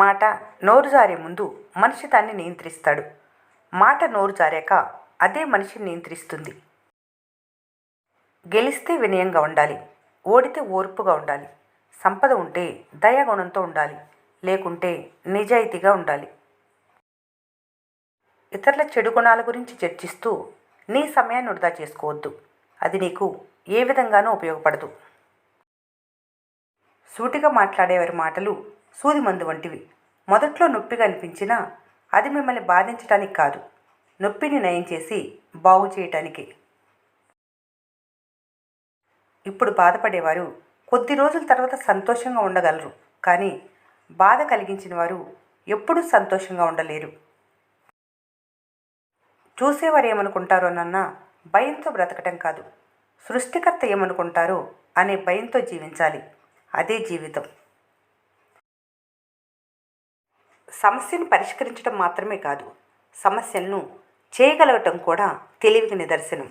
మాట నోరు జారే ముందు మనిషి దాన్ని నియంత్రిస్తాడు. మాట నోరు జారాక అదే మనిషిని నియంత్రిస్తుంది. గెలిస్తే వినయంగా ఉండాలి, ఓడితే ఓర్పుగా ఉండాలి. సంపద ఉంటే దయాగుణంతో ఉండాలి, లేకుంటే నిజాయితీగా ఉండాలి. ఇతరుల చెడు గుణాల గురించి చర్చిస్తూ నీ సమయాన్ని వృధా చేసుకోవద్దు. అది నీకు ఏ విధంగానూ ఉపయోగపడదు. సూటిగా మాట్లాడేవారి మాటలు సూది మందు వంటివి. మొదట్లో నొప్పిగా అనిపించినా అది మిమ్మల్ని బాధించటానికి కాదు, నొప్పిని నయం చేసి బాగు చేయటానికి. ఇప్పుడు బాధపడేవారు కొద్ది రోజుల తర్వాత సంతోషంగా ఉండగలరు, కానీ బాధ కలిగించిన వారు ఎప్పుడూ సంతోషంగా ఉండలేరు. చూసేవారు ఏమనుకుంటారో నన్న భయంతో బ్రతకటం కాదు, సృష్టికర్త ఏమనుకుంటారో అనే భయంతో జీవించాలి. అదే జీవితం. సమస్యను పరిష్కరించడం మాత్రమే కాదు, సమస్యలను చేయగలగటం కూడా తెలివికి నిదర్శనం.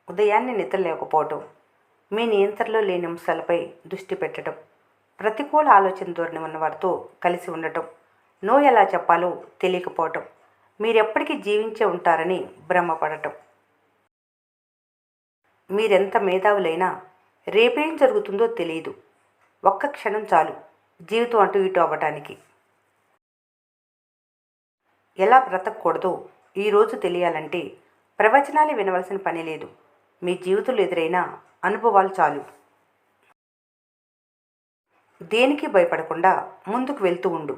ఉదయాన్నే నిద్ర లేకపోవటం, మీ నియంత్రణలో లేని అంశాలపై దృష్టి పెట్టడం, ప్రతికూల ఆలోచన ధోరణి ఉన్నవారితో కలిసి ఉండటం, నో ఎలా చెప్పాలో తెలియకపోవటం, మీరెప్పటికీ జీవించే ఉంటారని భ్రమపడటం. మీరెంత మేధావులైనా రేపేం జరుగుతుందో తెలియదు. ఒక్క క్షణం చాలు జీవితం అటు ఇటు అవ్వటానికి. ఎలా బ్రతకూడదో ఈరోజు తెలియాలంటే ప్రవచనాలు వినవలసిన పని లేదు. మీ జీవితంలో ఎదురైన అనుభవాలు చాలు. దేనికి భయపడకుండా ముందుకు వెళ్తూ ఉండు.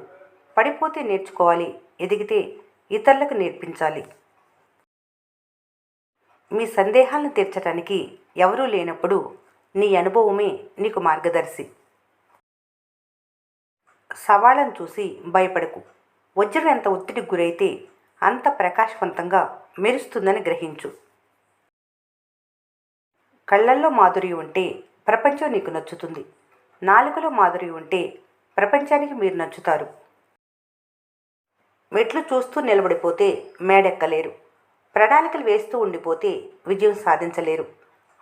పడిపోతే నేర్చుకోవాలి, ఎదిగితే ఇతరులకు నేర్పించాలి. మీ సందేహాలను తీర్చడానికి ఎవరూ లేనప్పుడు నీ అనుభవమే నీకు మార్గదర్శి. సవాళ్ళను చూసి భయపడకు. వజ్రం ఎంత ఒత్తిడికి గురైతే అంత ప్రకాశవంతంగా మెరుస్తుందని గ్రహించు. కళ్ళల్లో మాధుర్యం ఉంటే ప్రపంచం నీకు నచ్చుతుంది. నాలుకలో మాధుర్యం ఉంటే ప్రపంచానికి మీరు నచ్చుతారు. మెట్లు చూస్తూ నిలబడిపోతే మేడెక్కలేరు. ప్రణాళికలు వేస్తూ ఉండిపోతే విజయం సాధించలేరు.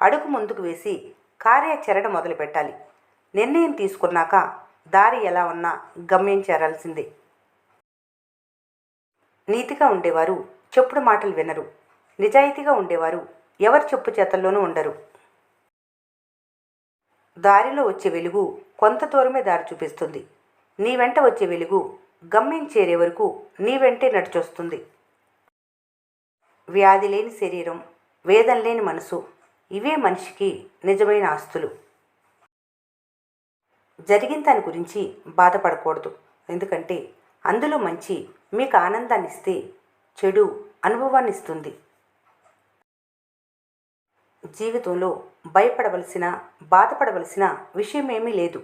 అడుగు ముందుకు వేసి కార్యాచరణ మొదలుపెట్టాలి. నిర్ణయం తీసుకున్నాక దారి ఎలా ఉన్నా గమ్యం చేరాల్సిందే. నీతిగా ఉండేవారు చెప్పుడు మాటలు వినరు. నిజాయితీగా ఉండేవారు ఎవరి చెప్పు చేతల్లోనూ ఉండరు. దారిలో వచ్చే వెలుగు కొంత దూరమే దారి చూపిస్తుంది. నీ వెంట వచ్చే వెలుగు గమ్యం చేరే వరకు నీ వెంటే నడిచొస్తుంది. వ్యాధి లేని శరీరం, వేదన లేని మనసు, ఇవే మనిషికి నిజమైన ఆస్తులు. జరిగిన దాని గురించి బాధపడకూడదు, ఎందుకంటే అందులో మంచి మీకు ఆనందాన్ని ఇస్తే చెడు అనుభవాన్ని ఇస్తుంది. జీవితంలో భయపడవలసిన, బాధపడవలసిన విషయం ఏమీ లేదు.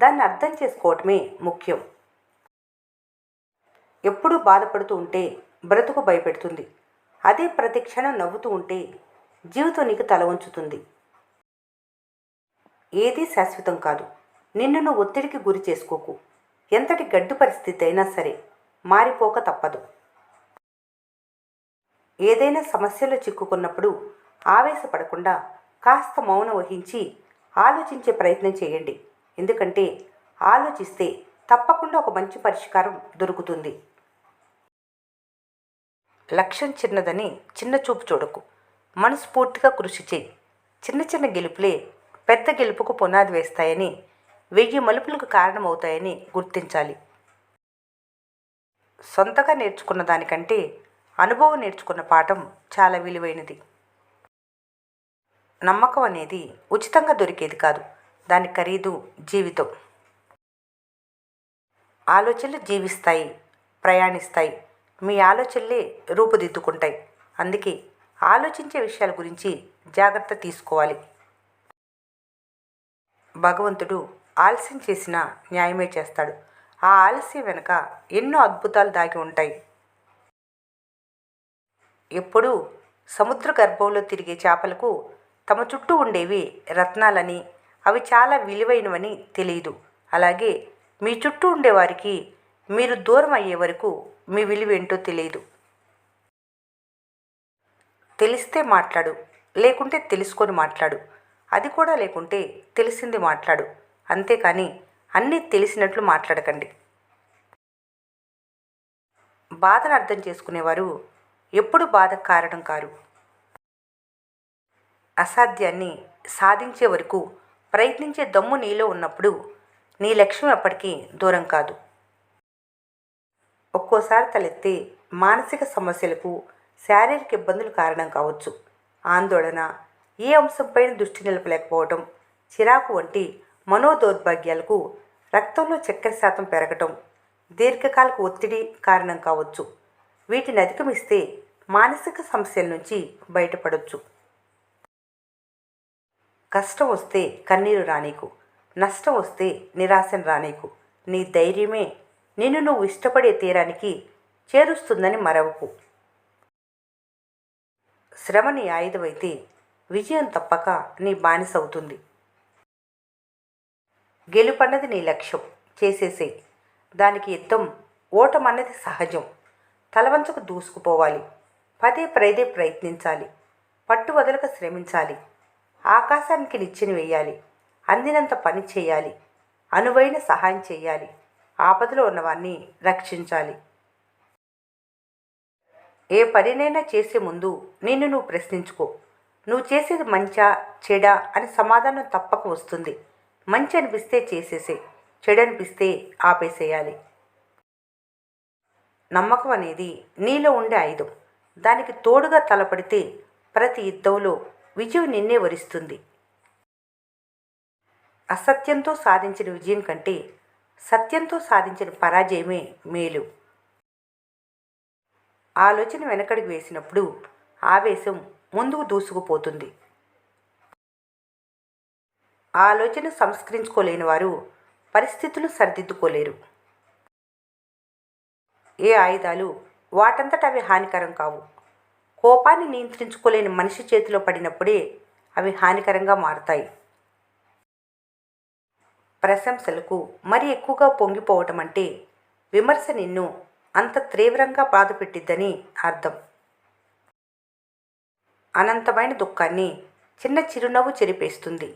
దాన్ని అర్థం చేసుకోవటమే ముఖ్యం. ఎప్పుడూ బాధపడుతూ ఉంటే బ్రతుకు భయపెడుతుంది. అదే ప్రతి క్షణం నవ్వుతూ ఉంటే జీవితం నీకు తల వంచుతుంది. ఏదీ శాశ్వతం కాదు. నిన్ను నువ్వు ఒత్తిడికి గురి చేసుకోకు. ఎంతటి గడ్డు పరిస్థితి అయినా సరే మారిపోక తప్పదు. ఏదైనా సమస్యలో చిక్కుకున్నప్పుడు ఆవేశపడకుండా కాస్త మౌనం వహించి ఆలోచించే ప్రయత్నం చేయండి. ఎందుకంటే ఆలోచిస్తే తప్పకుండా ఒక మంచి పరిష్కారం దొరుకుతుంది. లక్ష్యం చిన్నదని చిన్న చూపు చూడకు. మనస్ఫూర్తిగా కృషి చేయి. చిన్న చిన్న గెలుపులే పెద్ద గెలుపుకు పునాది వేస్తాయని, 1000 మలుపులకు కారణమవుతాయని గుర్తించాలి. సొంతగా నేర్చుకున్న దానికంటే అనుభవం నేర్చుకున్న పాఠం చాలా విలువైనది. నమ్మకం అనేది ఉచితంగా దొరికేది కాదు, దాని ఖరీదు జీవితం. ఆలోచనలు జీవిస్తాయి, ప్రయాణిస్తాయి. మీ ఆలోచనలే రూపుదిద్దుకుంటాయి. అందుకే ఆలోచించే విషయాల గురించి జాగ్రత్త తీసుకోవాలి. భగవంతుడు ఆలస్యం చేసినా న్యాయమే చేస్తాడు. ఆ ఆలస్యం వెనుక ఎన్నో అద్భుతాలు దాగి ఉంటాయి. ఎప్పుడూ సముద్ర గర్భంలో తిరిగే చేపలకు తమ చుట్టూ ఉండేవి రత్నాలని, అవి చాలా విలువైనవని తెలియదు. అలాగే మీ చుట్టూ ఉండేవారికి మీరు దూరం అయ్యే వరకు మీ విలువేంటో తెలియదు. తెలిస్తే మాట్లాడు, లేకుంటే తెలుసుకొని మాట్లాడు. అది కూడా లేకుంటే తెలిసింది మాట్లాడు. అంతేకాని అన్నీ తెలిసినట్లు మాట్లాడకండి. బాధను అర్థం చేసుకునేవారు ఎప్పుడు బాధకు కారణం కారు. అసాధ్యాన్ని సాధించే వరకు ప్రయత్నించే దమ్ము నీలో ఉన్నప్పుడు నీ లక్ష్యం ఎప్పటికీ దూరం కాదు. ఒక్కోసారి తలెత్తే మానసిక సమస్యలకు శారీరక ఇబ్బందులు కారణం కావచ్చు. ఆందోళన, ఏ అంశంపైన దృష్టి నిలపలేకపోవటం, చిరాకు వంటి మనోదౌర్భాగ్యాలకు రక్తంలో చక్కెర శాతం పెరగటం, దీర్ఘకాలిక ఒత్తిడి కారణం కావచ్చు. వీటిని అధిగమిస్తే మానసిక సమస్యల నుంచి బయటపడవచ్చు. కష్టం వస్తే కన్నీరు రానీకు, నష్టం వస్తే నిరాశను రానీకు. నీ ధైర్యమే నిన్ను నువ్వు ఇష్టపడే తీరానికి చేరుస్తుందని మరవకు. శ్రమ నీ ఆయుధమైతే విజయం తప్పక నీ బానిస అవుతుంది. గెలుపన్నది నీ లక్ష్యం, చేసేసే. దానికి యుద్ధం, ఓటమన్నది సహజం. తలవంచకు దూసుకుపోవాలి. పదే ప్రయత్నించాలి. పట్టు వదలక శ్రమించాలి. ఆకాశానికి నిచ్చెన వేయాలి. అందినంత పని చేయాలి. అనువైన సహాయం చేయాలి. ఆపదలో ఉన్నవాన్ని రక్షించాలి. ఏ పనినైనా చేసే ముందు నిన్ను నువ్వు ప్రశ్నించుకో. నువ్వు చేసేది మంచా చెడా అని సమాధానం తప్పక వస్తుంది. మంచి అనిపిస్తే చేసేసే, చెడు అనిపిస్తే ఆపేసేయాలి. నమ్మకం అనేది నీలో ఉండే ఆయుధం. దానికి తోడుగా తలపడితే ప్రతి యుద్ధంలో విజయం నిన్నే వరిస్తుంది. అసత్యంతో సాధించిన విజయం కంటే సత్యంతో సాధించిన పరాజయమే మేలు. ఆలోచన వెనకడుగు వేసినప్పుడు ఆవేశం ముందుకు దూసుకుపోతుంది. ఆలోచన సంస్కరించుకోలేని వారు పరిస్థితులు సరిదిద్దుకోలేరు. ఏ ఆయుధాలు వాటంతట అవి హానికరం కావు. కోపాన్ని నియంత్రించుకోలేని మనిషి చేతిలో పడినప్పుడే అవి హానికరంగా మారుతాయి. ప్రశంసలకు మరీ ఎక్కువగా పొంగిపోవటం అంటే విమర్శ నిన్ను అంత తీవ్రంగా బాధపెట్టిద్దని అర్థం. అనంతమైన దుఃఖాన్ని చిన్న చిరునవ్వు చెరిపేస్తుంది.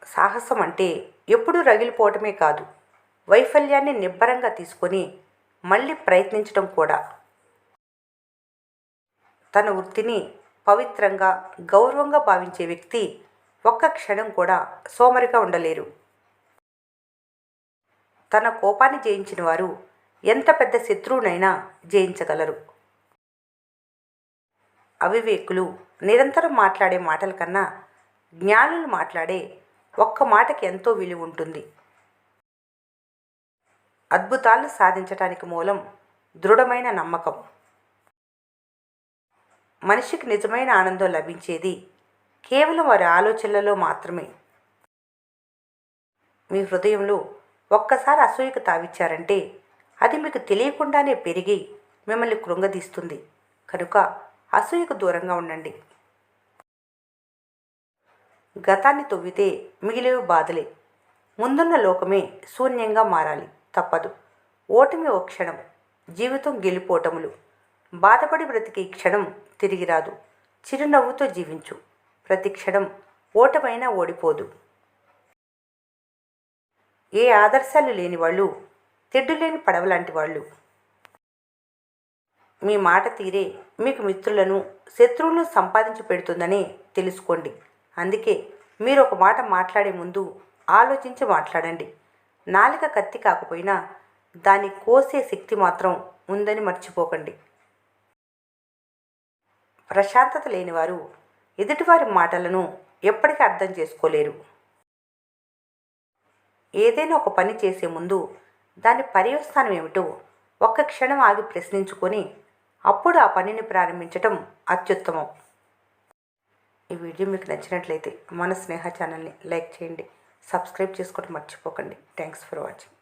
సాహసం అంటే ఎప్పుడూ రగిలిపోవటమే కాదు, వైఫల్యాన్ని నిబ్బరంగా తీసుకొని మళ్ళీ ప్రయత్నించడం కూడా. తన వృత్తిని పవిత్రంగా, గౌరవంగా భావించే వ్యక్తి ఒక్క క్షణం కూడా సోమరిగా ఉండలేరు. తన కోపాన్ని జయించిన వారు ఎంత పెద్ద శత్రువునైనా జయించగలరు. అవివేకులు నిరంతరం మాట్లాడే మాటల కన్నా జ్ఞానులు మాట్లాడే ఒక్క మాటకి ఎంతో విలువ ఉంటుంది. అద్భుతాలను సాధించటానికి మూలం దృఢమైన నమ్మకం. మనిషికి నిజమైన ఆనందం లభించేది కేవలం వారి ఆలోచనలలో మాత్రమే. మీ హృదయంలో ఒక్కసారి అసూయకు తావిచ్చారంటే అది మీకు తెలియకుండానే పెరిగి మిమ్మల్ని కృంగదీస్తుంది. కనుక అసూయకు దూరంగా ఉండండి. గతాన్ని తవ్వితే మిగిలేవి బాధలే. ముందున్న లోకమే శూన్యంగా మారాలి. తప్పదు. ఓటమి ఓ క్షణం, జీవితం గెలిపోటములు. బాధపడి బ్రతికే క్షణం తిరిగి రాదు. చిరునవ్వుతో జీవించు. ప్రతి క్షణం ఓటమైనా ఓడిపోదు. ఏ ఆదర్శాలు లేని వాళ్ళు తెడ్డులేని పడవలాంటి వాళ్ళు. మీ మాట తీరే మీకు మిత్రులను, శత్రువులను సంపాదించి పెడుతుందని తెలుసుకోండి. అందుకే మీరు ఒక మాట మాట్లాడే ముందు ఆలోచించి మాట్లాడండి. నాలుక కత్తి కాకపోయినా దాన్ని కోసే శక్తి మాత్రం ఉందని మర్చిపోకండి. ప్రశాంతత లేనివారు ఎదుటివారి మాటలను ఎప్పటికీ అర్థం చేసుకోలేరు. ఏదైనా ఒక పని చేసే ముందు దాని పర్యవసానం ఏమిటో ఒక్క క్షణం ఆగి ప్రశ్నించుకొని అప్పుడు ఆ పనిని ప్రారంభించటం అత్యుత్తమం. ఈ వీడియో మీకు నచ్చినట్లయితే మన స్నేహ ఛానల్ని లైక్ చేయండి, సబ్స్క్రైబ్ చేసుకోవడం మర్చిపోకండి. Thanks for watching.